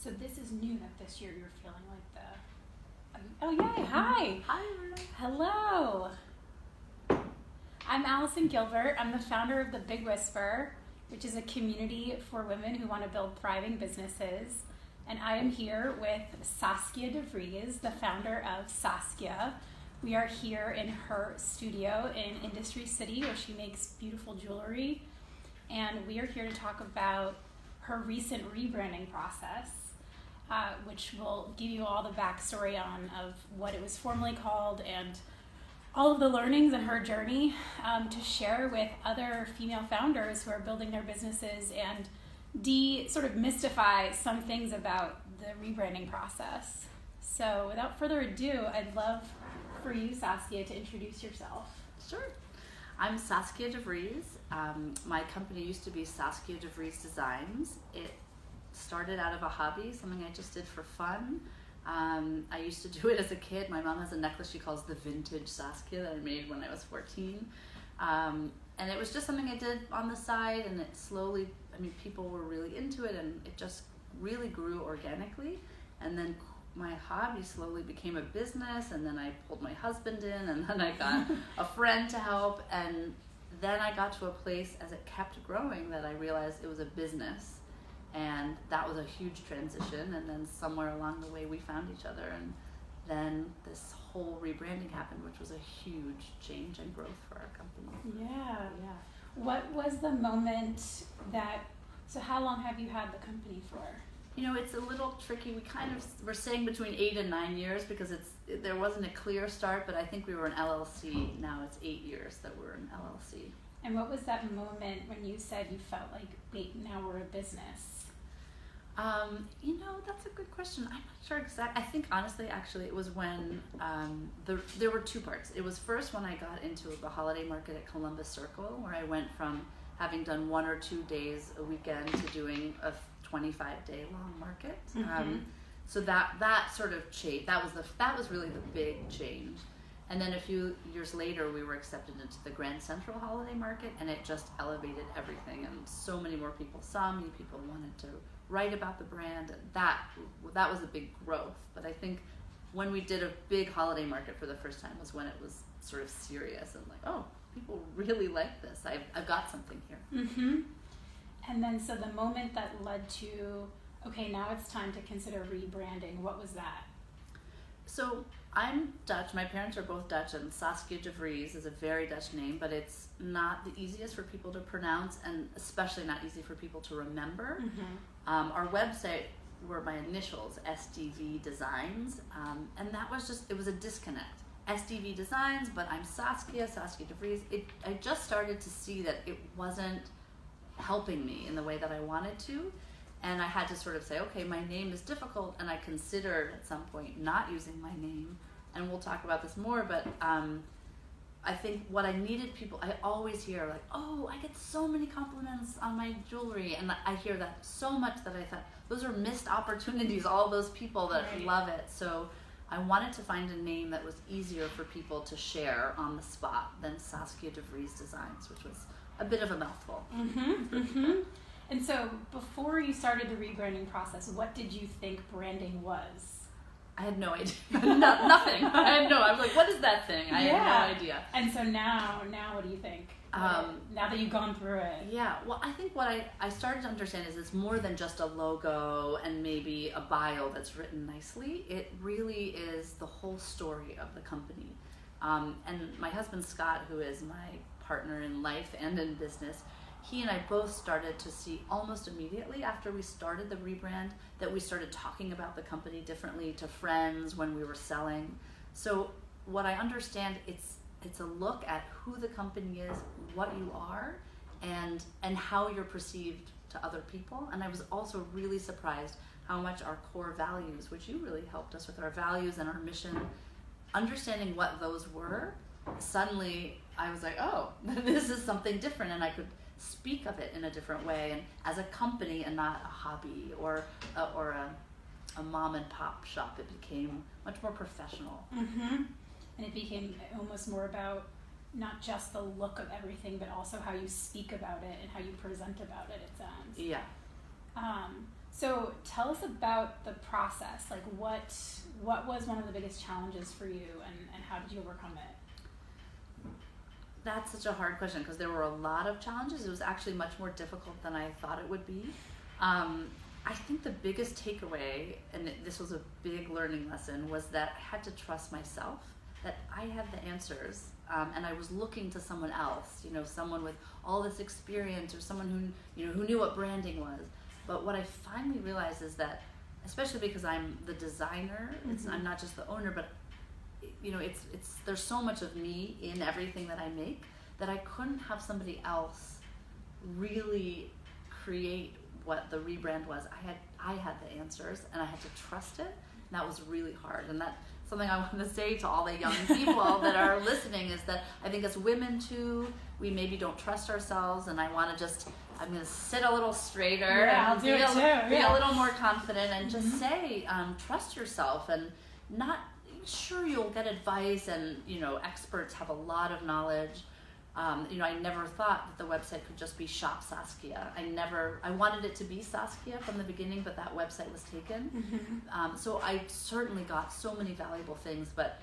So this is new that this year you're feeling like the... Oh, yay. Hi. Hi. Hello. I'm Alison Gilbert. I'm the founder of The Big Whisper, which is a community for women who want to build thriving businesses. And I am here with Saskia DeVries, the founder of Saskia. We are here in her studio in Industry City, where she makes beautiful jewelry. And we are here to talk about her recent rebranding process, which will give you all the backstory of what it was formerly called and all of the learnings in her journey to share with other female founders who are building their businesses and sort of demystify some things about the rebranding process. So without further ado, I'd love for you, Saskia, to introduce yourself. Sure. I'm Saskia DeVries. My company used to be Saskia DeVries Designs. It started out of a hobby, something I just did for fun. I used to do it as a kid. My mom has a necklace she calls the Vintage Saskia that I made when I was 14. And it was just something I did on the side, and it slowly, people were really into it, and it just really grew organically. And then my hobby slowly became a business, and then I pulled my husband in, and then I got a friend to help, and then I got to a place as it kept growing that I realized it was a business. And that was a huge transition, and then somewhere along the way we found each other, and then this whole rebranding happened, which was a huge change and growth for our company. Yeah. What was the moment so how long have you had the company for? It's a little tricky. We're saying between 8 and 9 years because there wasn't a clear start, but I think we were an LLC. Now it's 8 years that we're an LLC. And what was that moment when you said you felt like, wait, now we're a business? That's a good question. I'm not sure exactly. I think honestly, actually, it was when there were two parts. It was first when I got into the holiday market at Columbus Circle, where I went from having done 1 or 2 days a weekend to doing a 25-day long market. Mm-hmm. So that sort of changed. That was really the big change. And then a few years later, we were accepted into the Grand Central Holiday Market, and it just elevated everything. And so many more people saw me. People wanted to write about the brand. And that was a big growth. But I think when we did a big holiday market for the first time was when it was sort of serious and like, oh, people really like this. I've got something here. Mm-hmm. And then so the moment that led to, okay, now it's time to consider rebranding, what was that? So I'm Dutch. My parents are both Dutch, and Saskia DeVries is a very Dutch name, but it's not the easiest for people to pronounce, and especially not easy for people to remember. Mm-hmm. Our website were my initials, SDV Designs, and that was it was a disconnect. SDV Designs, but I'm Saskia DeVries. I just started to see that it wasn't helping me in the way that I wanted to. And I had to sort of say, okay, my name is difficult, and I considered at some point not using my name. And we'll talk about this more, but I think what I needed I always hear like, oh, I get so many compliments on my jewelry. And I hear that so much that I thought, those are missed opportunities, all those people that Right. love it. So I wanted to find a name that was easier for people to share on the spot than Saskia DeVries Designs, which was a bit of a mouthful. Mm-hmm. Mm-hmm. And so before you started the rebranding process, what did you think branding was? I had no idea. Nothing. I was like, what is that thing? I had no idea. And so now what do you think? Now that you've gone through it. Yeah, well, I think what I started to understand is it's more than just a logo and maybe a bio that's written nicely. It really is the whole story of the company. And my husband, Scott, who is my partner in life and in business, he and I both started to see almost immediately after we started the rebrand that we started talking about the company differently to friends when we were selling. So what I understand, it's a look at who the company is, what you are, and how you're perceived to other people. And I was also really surprised how much our core values, which you really helped us with, our values and our mission, understanding what those were, suddenly I was like, oh, this is something different, and I could speak of it in a different way, and as a company and not a hobby or a mom and pop shop. It became much more professional. Mm-hmm. And it became almost more about not just the look of everything, but also how you speak about it and how you present about it, it sounds. Yeah. So tell us about the process. Like what was one of the biggest challenges for you, and how did you overcome it? That's such a hard question because there were a lot of challenges. It was actually much more difficult than I thought it would be. I think the biggest takeaway, and this was a big learning lesson, was that I had to trust myself, that I had the answers, and I was looking to someone else, someone with all this experience, or someone who knew what branding was. But what I finally realized is that, especially because I'm the designer, I'm not just the owner, but there's so much of me in everything that I make that I couldn't have somebody else really create what the rebrand was. I had the answers, and I had to trust it, and that was really hard. And that's something I want to say to all the young people that are listening, is that I think as women too, we maybe don't trust ourselves, and I'm going to sit a little straighter, and be a little more confident, and just say, trust yourself, and not sure you'll get advice, and experts have a lot of knowledge. I never thought that the website could just be Shop Saskia. I wanted it to be Saskia from the beginning, but that website was taken. So I certainly got so many valuable things, but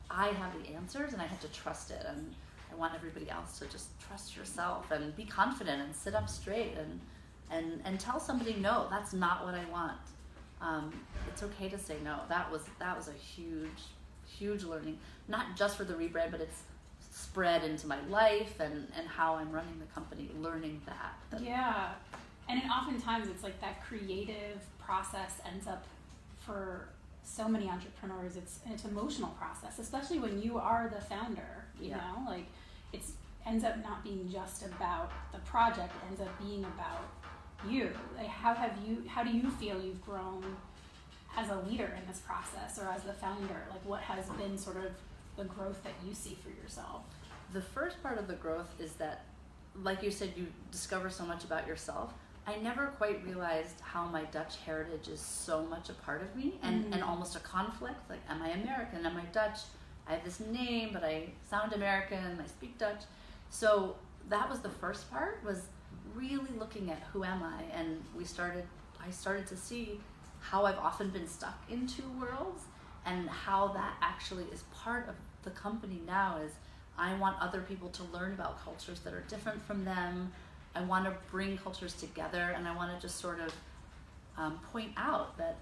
I have the answers, and I had to trust it. And I want everybody else to just trust yourself and be confident and sit up straight and tell somebody, no, that's not what I want. It's okay to say no. That was a huge learning, not just for the rebrand, but it's spread into my life and how I'm running the company, learning that. Yeah. And oftentimes it's like that creative process ends up, for so many entrepreneurs, it's an emotional process, especially when you are the founder, you know, like it ends up not being just about the project, it ends up being about you. Like how do you feel you've grown as a leader in this process, or as the founder? Like what has been sort of the growth that you see for yourself? The first part of the growth is that, like you said, you discover so much about yourself. I never quite realized how my Dutch heritage is so much a part of me, and almost a conflict. Like, am I American? Am I Dutch? I have this name, but I sound American, I speak Dutch. So that was the first part, was really looking at who am I, and I started to see how I've often been stuck in two worlds, and how that actually is part of the company now. Is I want other people to learn about cultures that are different from them. I want to bring cultures together, and I want to just sort of point out that,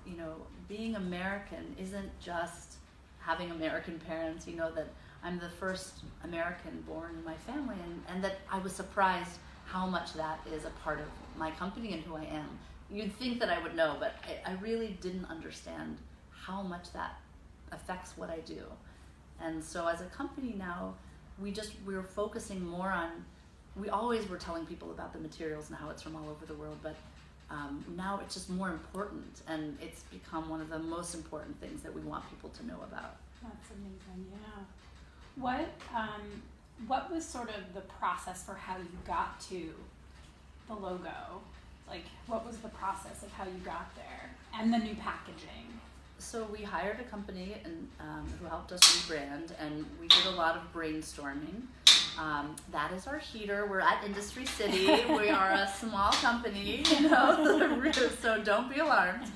being American isn't just having American parents, that I'm the first American born in my family, and that I was surprised how much that is a part of my company and who I am. You'd think that I would know, but I really didn't understand how much that affects what I do. And so as a company now, we're focusing more on, we always were telling people about the materials and how it's from all over the world, but now it's just more important, and it's become one of the most important things that we want people to know about. That's amazing, yeah. What was sort of the process for how you got to the logo? Like, what was the process of how you got there, and the new packaging? So we hired a company who helped us rebrand, and we did a lot of brainstorming. That is our heater. We're at Industry City. We are a small company, so don't be alarmed.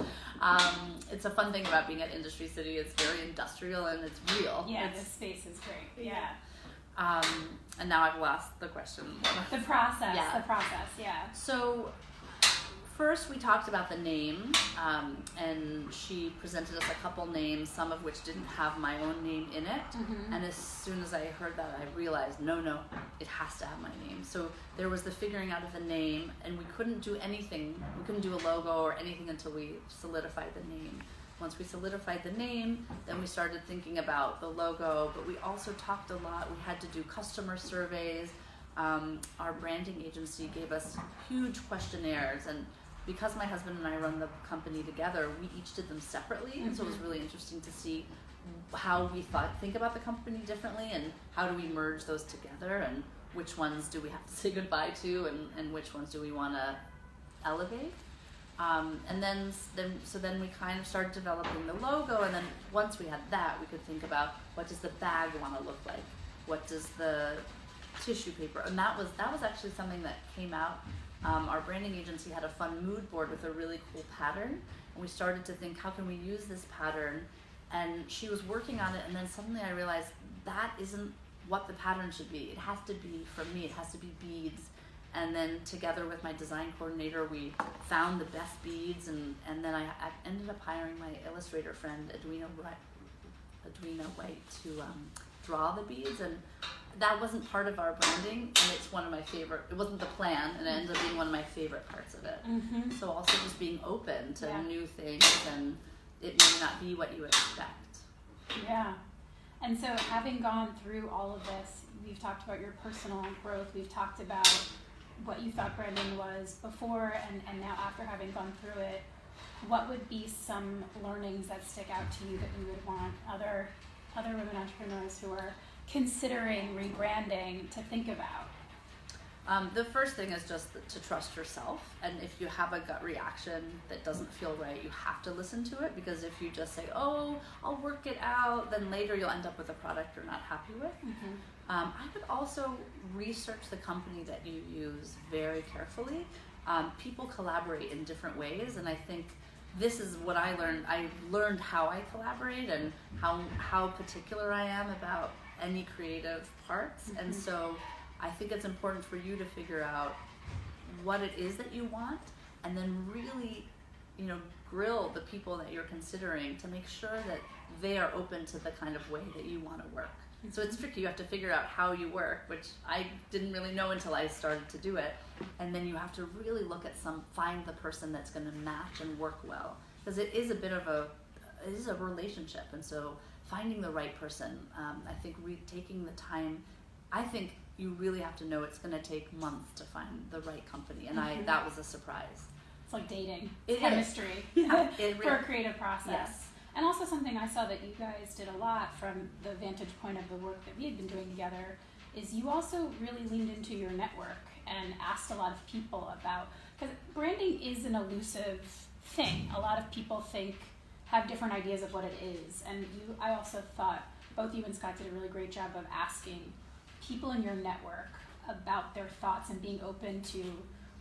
It's a fun thing about being at Industry City. It's very industrial, and it's real. Yeah, the space is great. Yeah. And now I've lost the question. The process. Yeah. The process. Yeah. So first we talked about the name, and she presented us a couple names, some of which didn't have my own name in it. And as soon as I heard that, I realized, no, it has to have my name. So there was the figuring out of the name, and we couldn't do anything. We couldn't do a logo or anything until we solidified the name. Once we solidified the name, then we started thinking about the logo, but we also talked a lot. We had to do customer surveys. Our branding agency gave us huge questionnaires, and because my husband and I run the company together, we each did them separately, and so it was really interesting to see how we think about the company differently, and how do we merge those together, and which ones do we have to say goodbye to, and which ones do we want to elevate. And then we kind of started developing the logo, and then once we had that, we could think about, what does the bag want to look like? What does the tissue paper? And that was actually something that came out our branding agency had a fun mood board with a really cool pattern, and we started to think, how can we use this pattern? And she was working on it, and then suddenly I realized that isn't what the pattern should be. It has to be, for me, it has to be beads. And then together with my design coordinator, we found the best beads, and then I ended up hiring my illustrator friend, Edwina White, to draw the beads. And that wasn't part of our branding, and it's one of my favorite, it wasn't the plan, and it ended up being one of my favorite parts of it. Mm-hmm. So also just being open to Yeah. new things, and it may not be what you expect. Yeah. And so having gone through all of this, we've talked about your personal growth, we've talked about what you thought branding was before and now after having gone through it, what would be some learnings that stick out to you that you would want other women entrepreneurs who are considering rebranding to think about? The first thing is just to trust yourself, and if you have a gut reaction that doesn't feel right, you have to listen to it, because if you just say, oh, I'll work it out, then later you'll end up with a product you're not happy with. Mm-hmm. I would also research the company that you use very carefully. People collaborate in different ways, and I think this is what I learned. I learned how I collaborate and how particular I am about any creative parts. Mm-hmm. And so I think it's important for you to figure out what it is that you want, and then really, grill the people that you're considering to make sure that they are open to the kind of way that you want to work. So it's tricky. You have to figure out how you work, which I didn't really know until I started to do it. And then you have to really look at find the person that's going to match and work well, because it is a relationship. And so finding the right person, I think taking the time, I think you really have to know it's going to take months to find the right company. And Mm-hmm. that was a surprise. It's like dating. It chemistry is. Yeah, for a creative process. Yes. And also something I saw that you guys did a lot from the vantage point of the work that we had been doing together is you also really leaned into your network and asked a lot of people about, because branding is an elusive thing. A lot of people have different ideas of what it is. And I also thought both you and Scott did a really great job of asking people in your network about their thoughts and being open to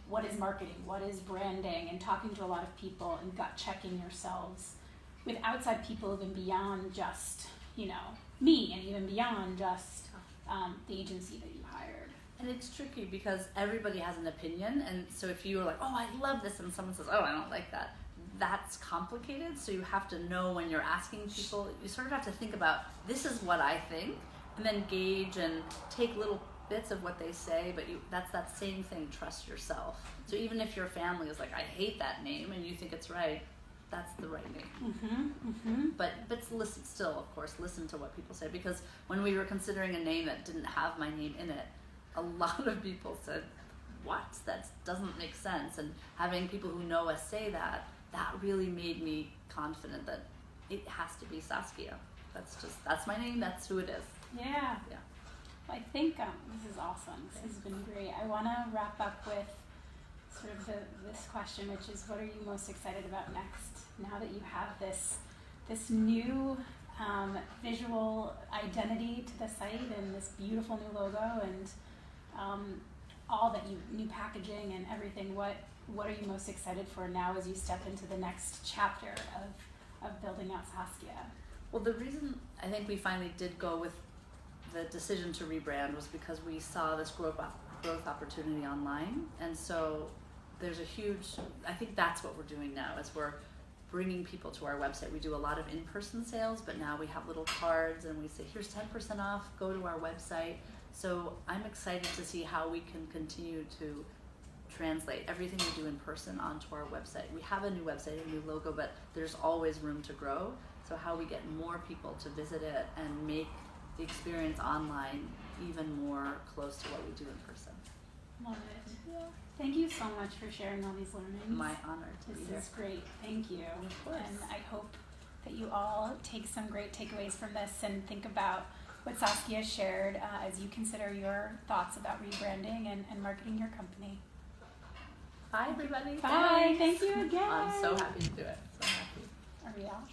what is marketing, what is branding, and talking to a lot of people and gut checking yourselves with outside people even beyond just, me, and even beyond just the agency that you hired. And it's tricky because everybody has an opinion, and so if you are like, oh, I love this, and someone says, oh, I don't like that, that's complicated. So you have to know when you're asking people, you sort of have to think about, this is what I think, and then gauge and take little bits of what they say, but that's that same thing, trust yourself. So even if your family is like, I hate that name, and you think it's right, that's the right name. Mm-hmm, mm-hmm. But listen, still, of course, listen to what people say, because when we were considering a name that didn't have my name in it, a lot of people said, what? That doesn't make sense. And having people who know us say that really made me confident that it has to be Saskia. That's my name, that's who it is. Yeah. Yeah. Well, I think this is awesome. This has been great. I want to wrap up with sort of this question, which is, what are you most excited about next? Now that you have this new visual identity to the site and this beautiful new logo and all that new packaging and everything, what are you most excited for now as you step into the next chapter of building out Saskia? Well, the reason I think we finally did go with the decision to rebrand was because we saw this growth opportunity online, and so there's I think that's what we're doing now, is we're bringing people to our website. We do a lot of in-person sales, but now we have little cards and we say, here's 10% off, go to our website. So I'm excited to see how we can continue to translate everything we do in person onto our website. We have a new website, a new logo, but there's always room to grow. So how we get more people to visit it and make the experience online even more close to what we do in person. Love it. Yeah. Thank you so much for sharing all these learnings. My honor to be here. This is great. Thank you. Of course. And I hope that you all take some great takeaways from this and think about what Saskia shared as you consider your thoughts about rebranding and marketing your company. Bye, everybody. Bye. Thank you again. I'm so happy to do it. So happy. Are we off?